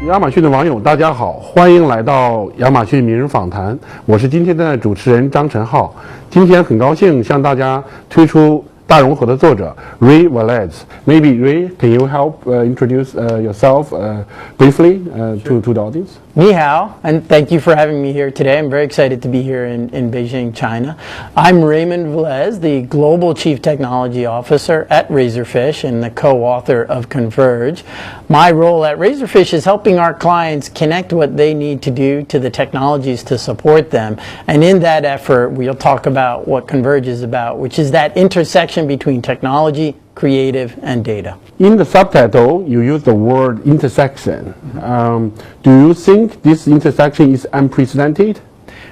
亚马逊的网友大家好，欢迎来到亚马逊名人访谈，我是今天的主持人张晨浩。今天很高興向大家推出大融合的作者 Ray Velez。Maybe Ray, can you help introduce yourself briefly to the audience? Ni hao, and thank you for having me here today. I'm very excited to be here in Beijing, China. I'm Raymond Velez, the Global Chief Technology Officer at Razorfish and the co-author of Converge. My role at Razorfish is helping our clients connect what they need to do to the technologies to support them. And in that effort, we'll talk about what Converge is about, which is that intersection between technology, creative, and data. In the subtitle, you use the word intersection. Do you think this intersection is unprecedented?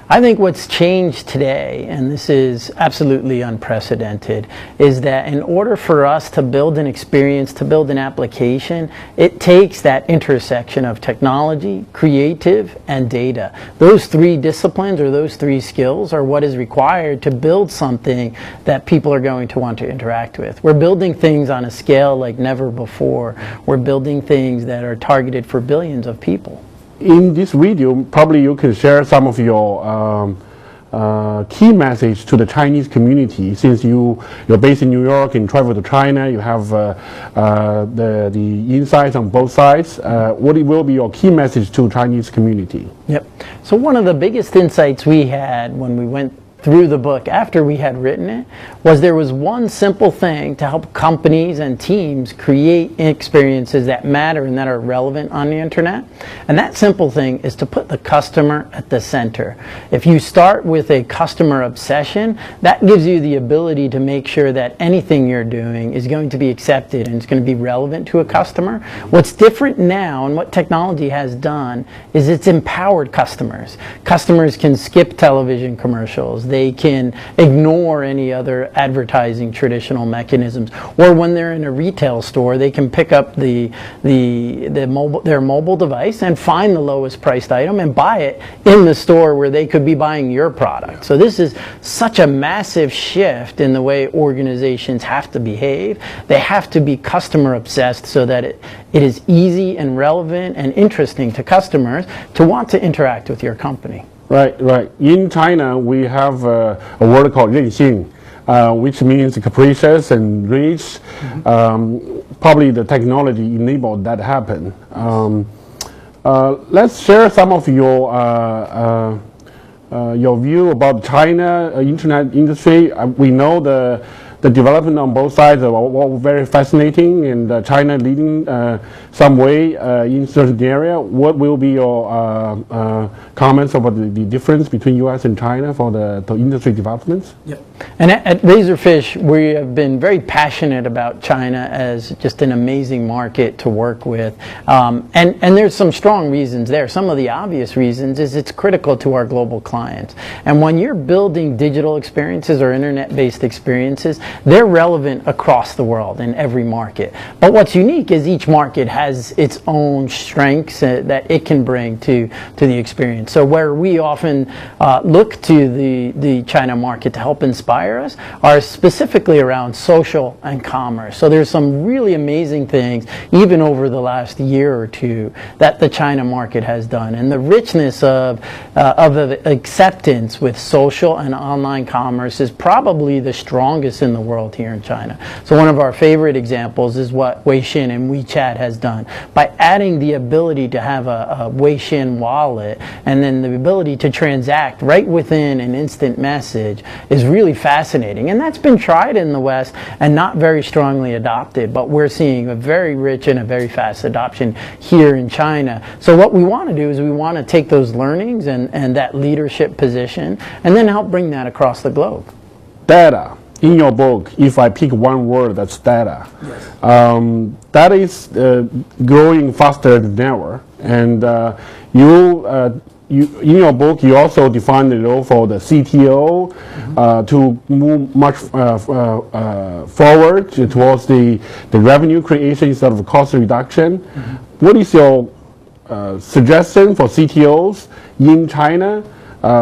I think what's changed today, and this is absolutely unprecedented, is that in order for us to build an experience, to build an application, it takes that intersection of technology, creative, and data. Those three disciplines or those three skills are what is required to build something that people are going to want to interact with. We're building things on a scale like never before. We're building things that are targeted for billions of people. In this video, probably you can share some of your key message to the Chinese community. Since you're based in New York and travel to China, you have the insights on both sides. What will be your key message to Chinese community? Yep. So one of the biggest insights we had when we went through the book after we had written it was there was one simple thing to help companies and teams create experiences that matter and that are relevant on the internet. And that simple thing is to put the customer at the center. If you start with a customer obsession, that gives you the ability to make sure that anything you're doing is going to be accepted and it's going to be relevant to a customer. What's different now and what technology has done is it's empowered customers. Customers can skip television commercials. They can ignore any other advertising traditional mechanisms. Or when they're in a retail store, they can pick up their mobile device and find the lowest priced item and buy it in the store where they could be buying your product. So this is such a massive shift in the way organizations have to behave. They have to be customer obsessed so that it is easy and relevant and interesting to customers to want to interact with your company. Right. In China, we have a word called 任性, which means capricious and rich. Probably the technology enabled that happen. Let's share some of your view about China internet industry. We know the development on both sides are all very fascinating, and China leading some way in certain area. What will be your comments about the difference between U.S. and China for the industry developments? Yep. And at Razorfish, we have been very passionate about China as just an amazing market to work with. And there's some strong reasons there. Some of the obvious reasons is it's critical to our global clients. And when you're building digital experiences or internet-based experiences, they're relevant across the world in every market. But what's unique is each market has its own strengths that it can bring to the experience. So where we often look to the China market to help inspire us are specifically around social and commerce. So there's some really amazing things, even over the last year or two, that the China market has done. And the richness of acceptance with social and online commerce is probably the strongest in the world here in China. So one of our favorite examples is what Weixin and WeChat has done. By adding the ability to have a Weixin wallet and then the ability to transact right within an instant message is really fascinating. And that's been tried in the West and not very strongly adopted, but we're seeing a very rich and a very fast adoption here in China. So what we want to do is we want to take those learnings and that leadership position and then help bring that across the globe. Data. In your book, if I pick one word, that's data. Yes. Data is growing faster than ever. And in your book, you also define the role for the CTO to move much forward towards the revenue creation instead of cost reduction. What is your suggestion for CTOs in China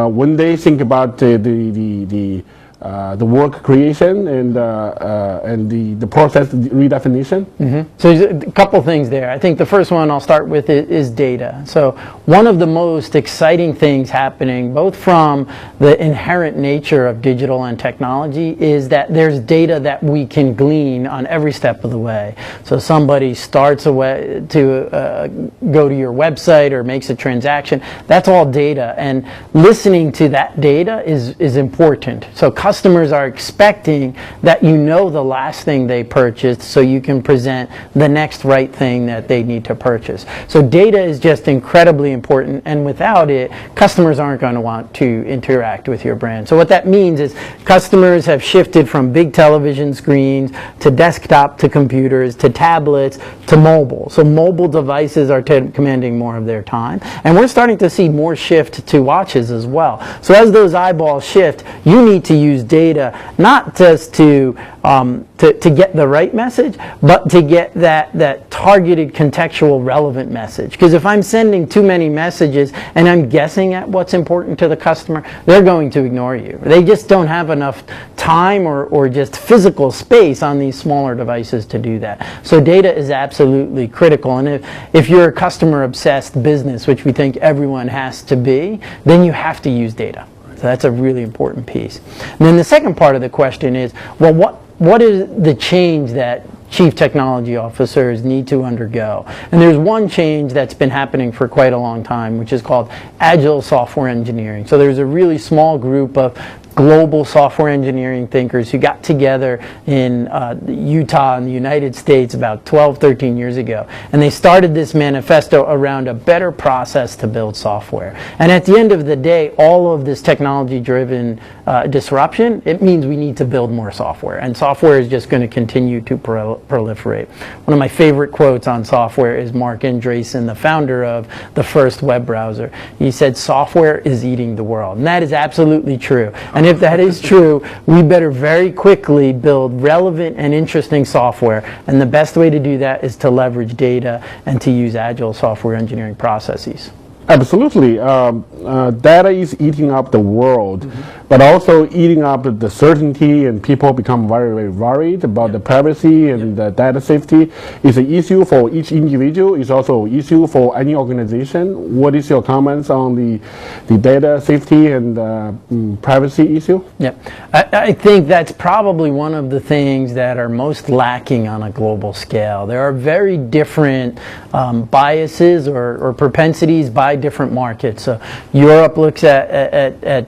when they think about the the work creation and the process redefinition. So there's a couple things there. I think the first one I'll start with is data. So one of the most exciting things happening, both from the inherent nature of digital and technology, is that there's data that we can glean on every step of the way. So somebody starts a way to go to your website or makes a transaction. That's all data, and listening to that data is important. So customers are expecting that you know the last thing they purchased so you can present the next right thing that they need to purchase. So data is just incredibly important, and without it, customers aren't going to want to interact with your brand. So what that means is customers have shifted from big television screens to desktop to computers to tablets to mobile. So mobile devices are commanding more of their time, and we're starting to see more shift to watches as well. So as those eyeballs shift, you need to use data not just to get the right message, but to get that targeted, contextual, relevant message. Because if I'm sending too many messages and I'm guessing at what's important to the customer, they're going to ignore you. They just don't have enough time or just physical space on these smaller devices to do that. So data is absolutely critical. And if you're a customer-obsessed business, which we think everyone has to be, then you have to use data. So that's a really important piece. And then the second part of the question is, well, what is the change that chief technology officers need to undergo? And there's one change that's been happening for quite a long time, which is called agile software engineering. So there's a really small group of global software engineering thinkers who got together in Utah in the United States about 12, 13 years ago. And they started this manifesto around a better process to build software. And at the end of the day, all of this technology-driven disruption, it means we need to build more software. And software is just going to continue to proliferate. One of my favorite quotes on software is Mark Andreessen, the founder of the first web browser. He said, "Software is eating the world." And that is absolutely true. And if that is true, we better very quickly build relevant and interesting software. And the best way to do that is to leverage data and to use agile software engineering processes. Absolutely. Data is eating up the world, but also eating up the certainty, and people become very, very worried about the privacy and the data safety. It's an issue for each individual. It's also an issue for any organization. What is your comments on the data safety and privacy issue? Yeah, I think that's probably one of the things that are most lacking on a global scale. There are very different biases or propensities by different markets. So Europe looks at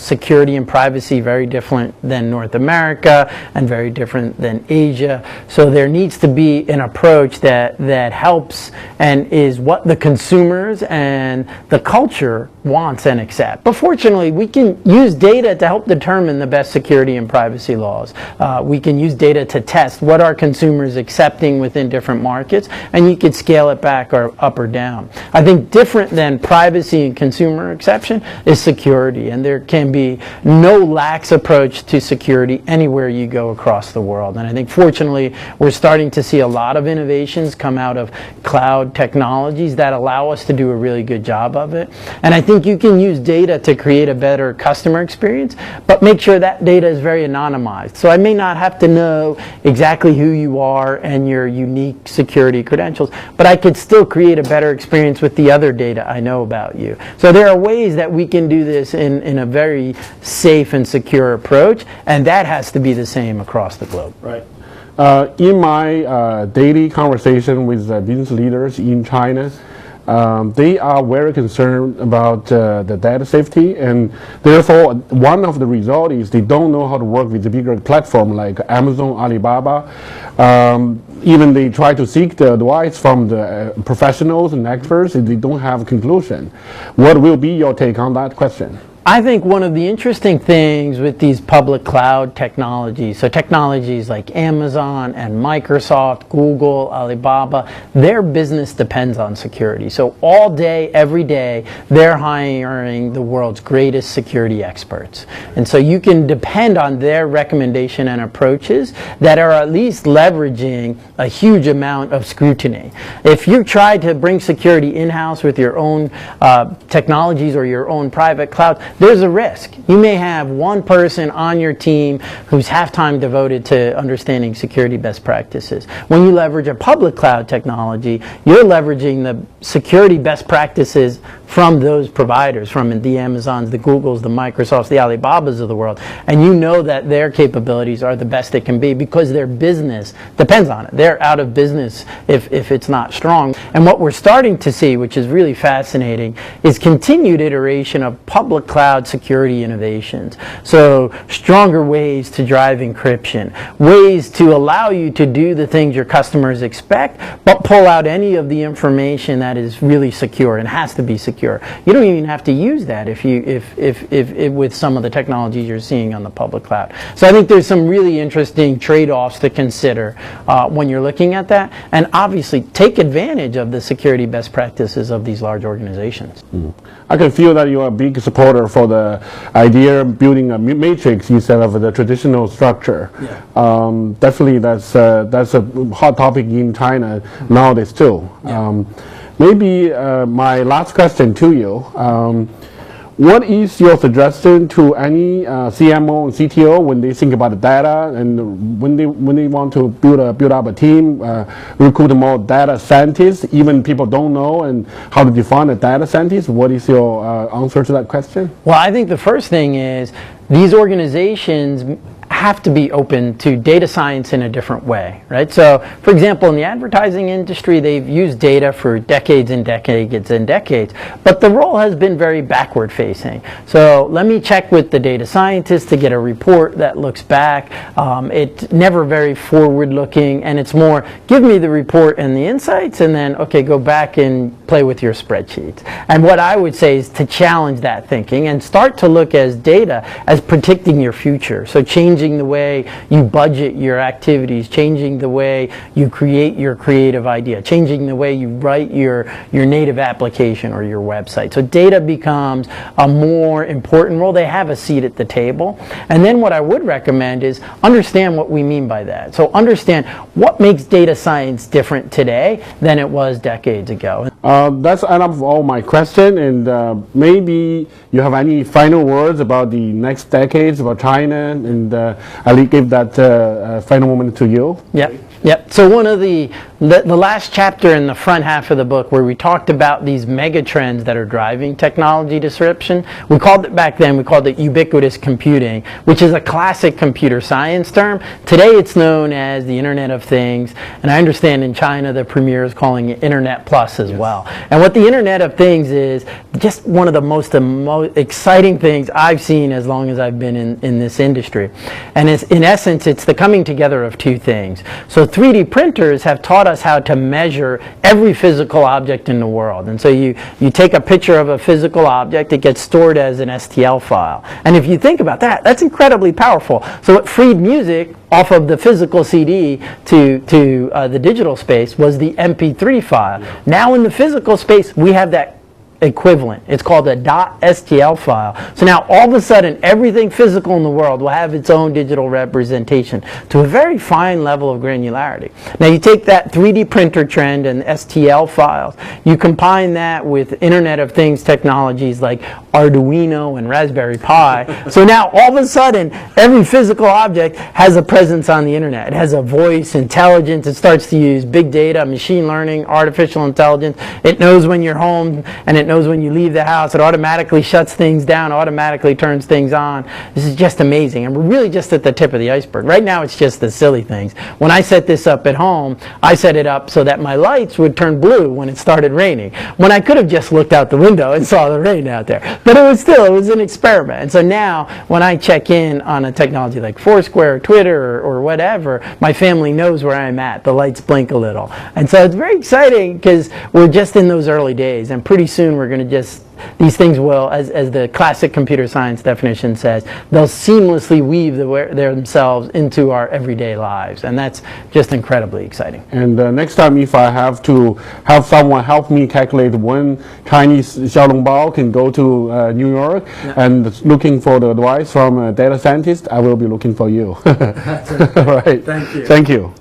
security and privacy very different than North America and very different than Asia. So there needs to be an approach that helps and is what the consumers and the culture wants and accept. But fortunately, we can use data to help determine the best security and privacy laws. We can use data to test what are consumers accepting within different markets, and you could scale it back or up or down. I think different than privacy and consumer exception is security, and there can be no lax approach to security anywhere you go across the world. And I think fortunately we're starting to see a lot of innovations come out of cloud technologies that allow us to do a really good job of it. And I think you can use data to create a better customer experience, but make sure that data is very anonymized. So I may not have to know exactly who you are and your unique security credentials, but I could still create a better experience with the other data I know about you. So there are ways that we can do this in a very safe and secure approach, and that has to be the same across the globe. Right. In my daily conversation with business leaders in China, they are very concerned about the data safety, and therefore one of the results is they don't know how to work with the bigger platform like Amazon, Alibaba. Even they try to seek the advice from the professionals and experts, and they don't have a conclusion. What will be your take on that question? I think one of the interesting things with these public cloud technologies, so technologies like Amazon and Microsoft, Google, Alibaba, their business depends on security. So all day, every day, they're hiring the world's greatest security experts. And so you can depend on their recommendation and approaches that are at least leveraging a huge amount of scrutiny. If you try to bring security in-house with your own technologies or your own private cloud, there's a risk. You may have one person on your team who's half time devoted to understanding security best practices. When you leverage a public cloud technology, you're leveraging the security best practices from those providers, from the Amazons, the Googles, the Microsofts, the Alibabas of the world, and you know that their capabilities are the best it can be because their business depends on it. They're out of business if it's not strong. And what we're starting to see, which is really fascinating, is continued iteration of public cloud security innovations. So stronger ways to drive encryption, ways to allow you to do the things your customers expect, but pull out any of the information that is really secure and has to be secure. You don't even have to use that if with some of the technologies you're seeing on the public cloud. So I think there's some really interesting trade-offs to consider when you're looking at that, and obviously take advantage of the security best practices of these large organizations. I can feel that you're a big supporter for the idea of building a matrix instead of the traditional structure. Yeah. Definitely that's a hot topic in China nowadays too. Yeah. Maybe my last question to you, what is your suggestion to any CMO and CTO when they think about the data and when they want to build up a team, recruit more data scientists, even people don't know and how to define a data scientist? What is your answer to that question? Well, I think the first thing is these organizations have to be open to data science in a different way, right? So, for example, in the advertising industry, they've used data for decades and decades and decades, but the role has been very backward facing. So let me check with the data scientist to get a report that looks back. It's never very forward looking, and it's more, give me the report and the insights, and then, okay, go back and play with your spreadsheets. And what I would say is to challenge that thinking and start to look as data as predicting your future. So changing the way you budget your activities, changing the way you create your creative idea, changing the way you write your native application or your website. So data becomes a more important role. They have a seat at the table. And then what I would recommend is understand what we mean by that. So understand what makes data science different today than it was decades ago. That's enough of all my question, and maybe you have any final words about the next decades about China, and I'll give that final moment to you. Yep. So one of the last chapter in the front half of the book where we talked about these mega trends that are driving technology disruption, we called it ubiquitous computing, which is a classic computer science term. Today it's known as the Internet of Things, and I understand in China the premier is calling it Internet Plus as well. And what the Internet of Things is, just one of the most exciting things I've seen as long as I've been in this industry. And in essence, it's the coming together of two things. So 3D printers have taught us how to measure every physical object in the world. And so you take a picture of a physical object, it gets stored as an STL file. And if you think about that, that's incredibly powerful. So what freed music off of the physical CD to the digital space was the MP3 file. Now in the physical space, we have that equivalent. It's called a .stl file. So now all of a sudden everything physical in the world will have its own digital representation to a very fine level of granularity. Now you take that 3D printer trend and STL files, you combine that with Internet of Things technologies like Arduino and Raspberry Pi. So now all of a sudden every physical object has a presence on the internet. It has a voice, intelligence, it starts to use big data, machine learning, artificial intelligence. It knows when you're home and it knows when you leave the house. It automatically shuts things down, automatically turns things on. This is just amazing, and we're really just at the tip of the iceberg. Right now it's just the silly things. When I set this up at home, I set it up so that my lights would turn blue when it started raining, when I could have just looked out the window and saw the rain out there. But it was an experiment. And so now when I check in on a technology like Foursquare or Twitter or whatever, my family knows where I'm at. The lights blink a little. And so it's very exciting because we're just in those early days, and pretty soon we're going to these things will, as the classic computer science definition says, they'll seamlessly weave themselves into our everyday lives, and that's just incredibly exciting. And next time, if I have to have someone help me calculate when Chinese xiaolongbao can go to New York and looking for the advice from a data scientist, I will be looking for you. That's right. All right. Thank you. Thank you.